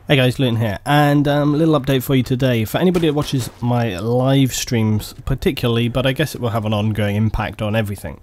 Hey guys, Luton here, and a little update for you today. For anybody that watches my live streams particularly, but I guess it will have an ongoing impact on everything.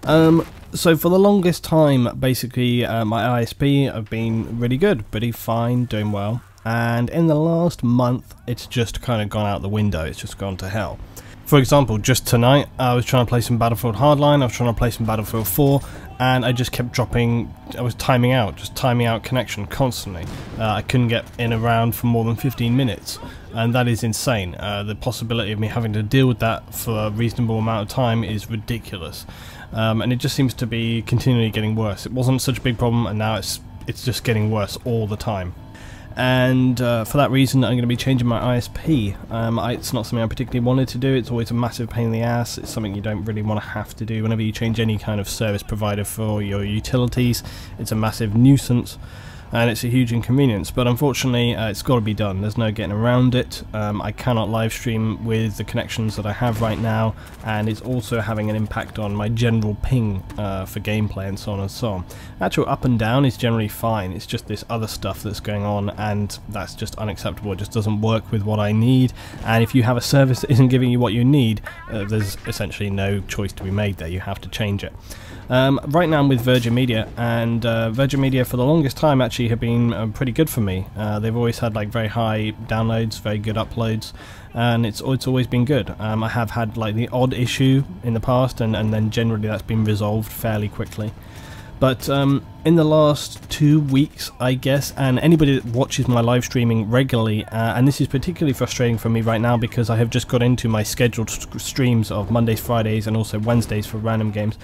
So for the longest time, basically, my ISP have been really good, pretty fine, doing well. And in the last month, it's just kind of gone out the window, it's just gone to hell. For example, just tonight, I was trying to play some Battlefield Hardline, I was trying to play some Battlefield 4, and I just kept dropping, I was timing out, just timing out connection constantly. I couldn't get in a round for more than 15 minutes, and that is insane. The possibility of me having to deal with that for a reasonable amount of time is ridiculous. And it just seems to be continually getting worse. It wasn't such a big problem, and now it's just getting worse all the time. And for that reason, I'm going to be changing my ISP. It's not something I particularly wanted to do. It's always a massive pain in the ass. It's something you don't really want to have to do whenever you change any kind of service provider for your utilities. It's a massive nuisance, and it's a huge inconvenience, but unfortunately it's got to be done. There's no getting around it. I cannot live stream with the connections that I have right now, and it's also having an impact on my general ping for gameplay and so on and so on. Actual up and down is generally fine, it's just this other stuff that's going on, and that's just unacceptable. It just doesn't work with what I need, and if you have a service that isn't giving you what you need, there's essentially no choice to be made there. You have to change it. Right now I'm with Virgin Media, and Virgin Media for the longest time actually have been pretty good for me. They've always had like very high downloads, very good uploads, and it's always been good. I have had like the odd issue in the past, and then generally that's been resolved fairly quickly. But in the last 2 weeks, I guess, and anybody that watches my live streaming regularly, and this is particularly frustrating for me right now because I have just got into my scheduled streams of Mondays, Fridays, and also Wednesdays for random games.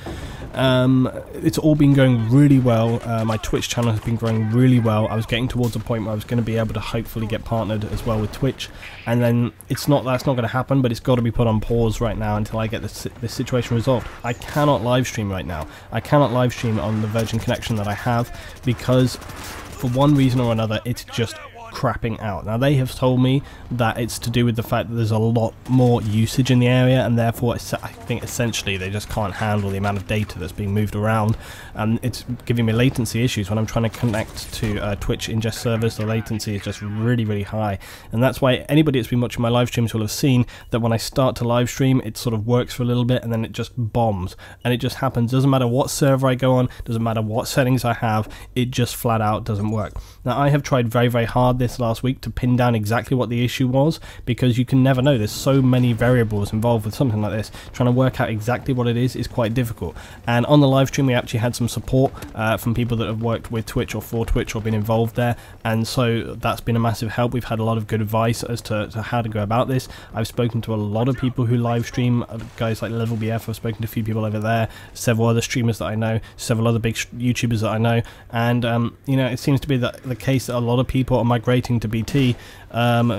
It's all been going really well. My Twitch channel has been growing really well. I was getting towards a point where I was going to be able to hopefully get partnered as well with Twitch, and then that's not going to happen, but it's got to be put on pause right now until I get this situation resolved. I cannot live stream right now. I cannot live stream on the Virgin connection that I have because for one reason or another it's just crapping out. Now they have told me that it's to do with the fact that there's a lot more usage in the area, and therefore I think essentially they just can't handle the amount of data that's being moved around, and it's giving me latency issues when I'm trying to connect to Twitch ingest servers. The latency is just really high, and that's why anybody that's been watching my live streams will have seen that when I start to live stream it sort of works for a little bit and then it just bombs, and it just happens. Doesn't matter what server I go on, doesn't matter what settings I have, it just flat out doesn't work. Now I have tried very hard this last week to pin down exactly what the issue was, because you can never know. There's so many variables involved with something like this. Trying to work out exactly what it is quite difficult. And on the live stream we actually had some support from people that have worked with Twitch or for Twitch or been involved there, and so that's been a massive help. We've had a lot of good advice as to how to go about this. I've spoken to a lot of people who live stream, guys like Level BF. I've spoken to a few people over there, several other streamers that I know, several other big YouTubers that I know, and you know, it seems to be the case that a lot of people are migrating to BT,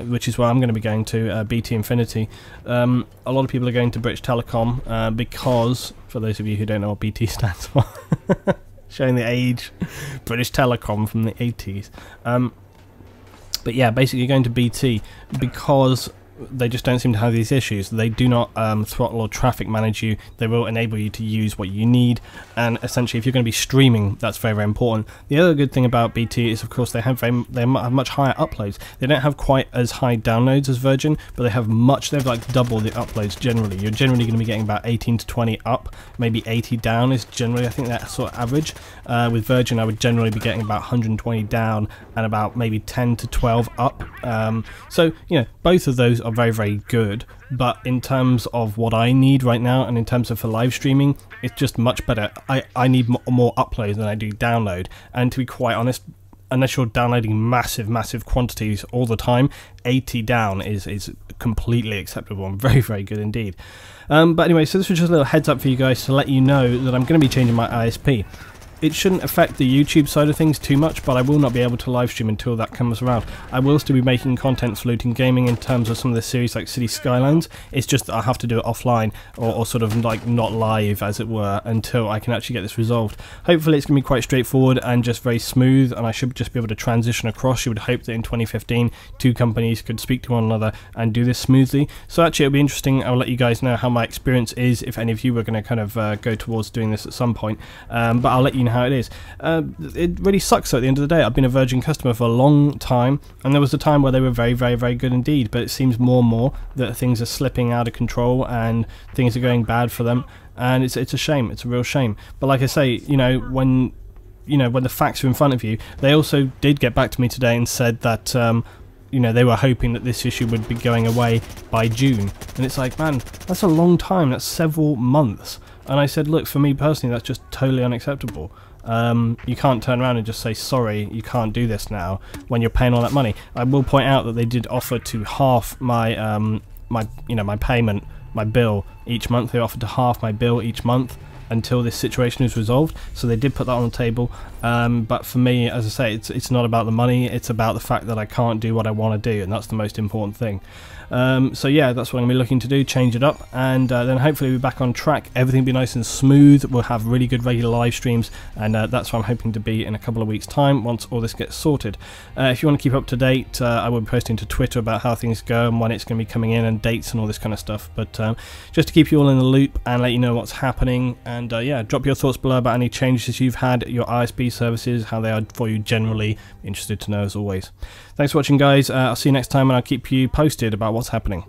which is where I'm going to be going to, BT Infinity. A lot of people are going to British Telecom because, for those of you who don't know what BT stands for, showing the age, British Telecom from the 80s. But yeah, basically going to BT because they just don't seem to have these issues. They do not throttle or traffic manage you. They will enable you to use what you need, and essentially if you're going to be streaming, that's very important. The other good thing about BT is of course they have much higher uploads. They don't have quite as high downloads as Virgin, but they have like double the uploads generally. You're generally going to be getting about 18 to 20 up, maybe 80 down is generally, I think, that sort of average. With Virgin I would generally be getting about 120 down and about maybe 10 to 12 up. So you know, both of those are very good, but in terms of what I need right now and in terms of for live streaming, it's just much better. I need more upload than I do download, and to be quite honest, unless you're downloading massive quantities all the time, 80 down is completely acceptable and very good indeed. But anyway, so this was just a little heads up for you guys to let you know that I'm going to be changing my ISP. It shouldn't affect the YouTube side of things too much, but I will not be able to live stream until that comes around. I will still be making content for Luton Gaming in terms of some of the series like City Skylines. It's just that I have to do it offline, or sort of like not live as it were, until I can actually get this resolved. Hopefully it's going to be quite straightforward and just very smooth, and I should just be able to transition across. You would hope that in 2015 two companies could speak to one another and do this smoothly. So actually it'll be interesting. I'll let you guys know how my experience is if any of you were going to kind of go towards doing this at some point, but I'll let you know how it is. It really sucks though, at the end of the day. I've been a Virgin customer for a long time, and there was a time where they were very, very, very good indeed, but it seems more and more that things are slipping out of control and things are going bad for them, and it's a shame. It's a real shame. But like I say, you know, when the facts are in front of you, they also did get back to me today and said that you know, they were hoping that this issue would be going away by June, and it's like, man, that's a long time. That's several months. And I said, look, for me personally, that's just totally unacceptable. You can't turn around and just say, sorry, you can't do this now when you're paying all that money. I will point out that they did offer to half my my payment, my bill each month. They offered to half my bill each month until this situation is resolved, so they did put that on the table. But for me, as I say, it's not about the money, it's about the fact that I can't do what I want to do, and that's the most important thing. So yeah, that's what I'm going to be looking to do, change it up, and then hopefully we'll be back on track. Everything will be nice and smooth. We'll have really good regular live streams, and that's where I'm hoping to be in a couple of weeks' time once all this gets sorted. If you want to keep up to date, I will be posting to Twitter about how things go and when it's going to be coming in and dates and all this kind of stuff. But just to keep you all in the loop and let you know what's happening, and yeah, drop your thoughts below about any changes you've had at your ISP services, how they are for you generally. Interested to know as always. Thanks for watching, guys. I'll see you next time, and I'll keep you posted about what's happening.